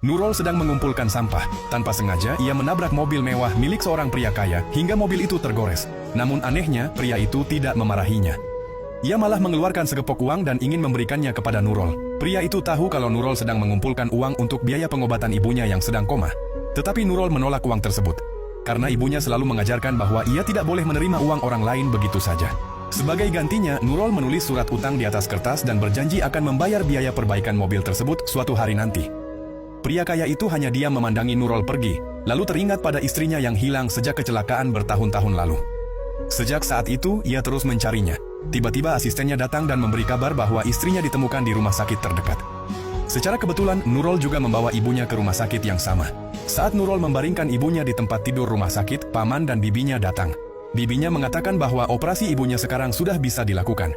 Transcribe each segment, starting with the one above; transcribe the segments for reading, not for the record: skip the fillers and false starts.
Nurul sedang mengumpulkan sampah. Tanpa sengaja, ia menabrak mobil mewah milik seorang pria kaya hingga mobil itu tergores. Namun anehnya, pria itu tidak memarahinya. Ia malah mengeluarkan segepok uang dan ingin memberikannya kepada Nurul. Pria itu tahu kalau Nurul sedang mengumpulkan uang untuk biaya pengobatan ibunya yang sedang koma. Tetapi Nurul menolak uang tersebut. Karena ibunya selalu mengajarkan bahwa ia tidak boleh menerima uang orang lain begitu saja. Sebagai gantinya, Nurul menulis surat utang di atas kertas dan berjanji akan membayar biaya perbaikan mobil tersebut suatu hari nanti. Pria kaya itu hanya diam memandangi Nurul pergi, lalu teringat pada istrinya yang hilang sejak kecelakaan bertahun-tahun lalu. Sejak saat itu, ia terus mencarinya. Tiba-tiba asistennya datang dan memberi kabar bahwa istrinya ditemukan di rumah sakit terdekat. Secara kebetulan, Nurul juga membawa ibunya ke rumah sakit yang sama. Saat Nurul membaringkan ibunya di tempat tidur rumah sakit, paman dan bibinya datang. Bibinya mengatakan bahwa operasi ibunya sekarang sudah bisa dilakukan.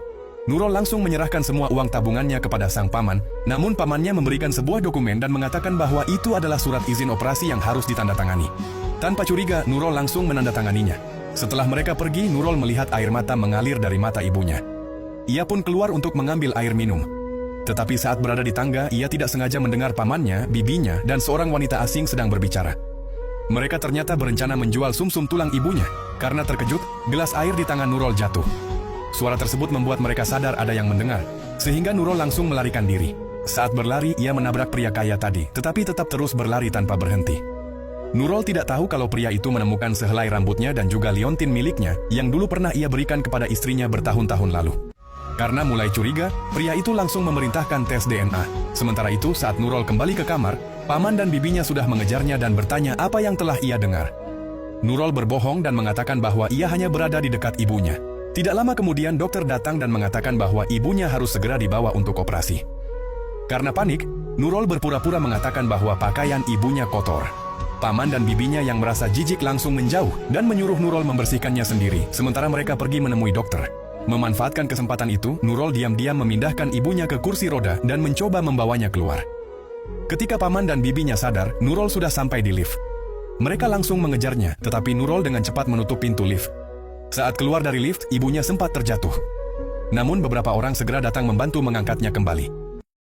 Nurul langsung menyerahkan semua uang tabungannya kepada sang paman, namun pamannya memberikan sebuah dokumen dan mengatakan bahwa itu adalah surat izin operasi yang harus ditandatangani. Tanpa curiga, Nurul langsung menandatanganinya. Setelah mereka pergi, Nurul melihat air mata mengalir dari mata ibunya. Ia pun keluar untuk mengambil air minum. Tetapi saat berada di tangga, ia tidak sengaja mendengar pamannya, bibinya, dan seorang wanita asing sedang berbicara. Mereka ternyata berencana menjual sumsum tulang ibunya. Karena terkejut, gelas air di tangan Nurul jatuh. Suara tersebut membuat mereka sadar ada yang mendengar, sehingga Nurul langsung melarikan diri. Saat berlari, ia menabrak pria kaya tadi, tetapi tetap terus berlari tanpa berhenti. Nurul tidak tahu kalau pria itu menemukan sehelai rambutnya dan juga liontin miliknya yang dulu pernah ia berikan kepada istrinya bertahun-tahun lalu. Karena mulai curiga, pria itu langsung memerintahkan tes DNA. Sementara itu, saat Nurul kembali ke kamar, paman dan bibinya sudah mengejarnya dan bertanya apa yang telah ia dengar. Nurul berbohong dan mengatakan bahwa ia hanya berada di dekat ibunya. Tidak lama kemudian dokter datang dan mengatakan bahwa ibunya harus segera dibawa untuk operasi. Karena panik, Nurul berpura-pura mengatakan bahwa pakaian ibunya kotor. Paman dan bibinya yang merasa jijik langsung menjauh dan menyuruh Nurul membersihkannya sendiri, sementara mereka pergi menemui dokter. Memanfaatkan kesempatan itu, Nurul diam-diam memindahkan ibunya ke kursi roda dan mencoba membawanya keluar. Ketika paman dan bibinya sadar, Nurul sudah sampai di lift. Mereka langsung mengejarnya, tetapi Nurul dengan cepat menutup pintu lift. Saat keluar dari lift, ibunya sempat terjatuh. Namun beberapa orang segera datang membantu mengangkatnya kembali.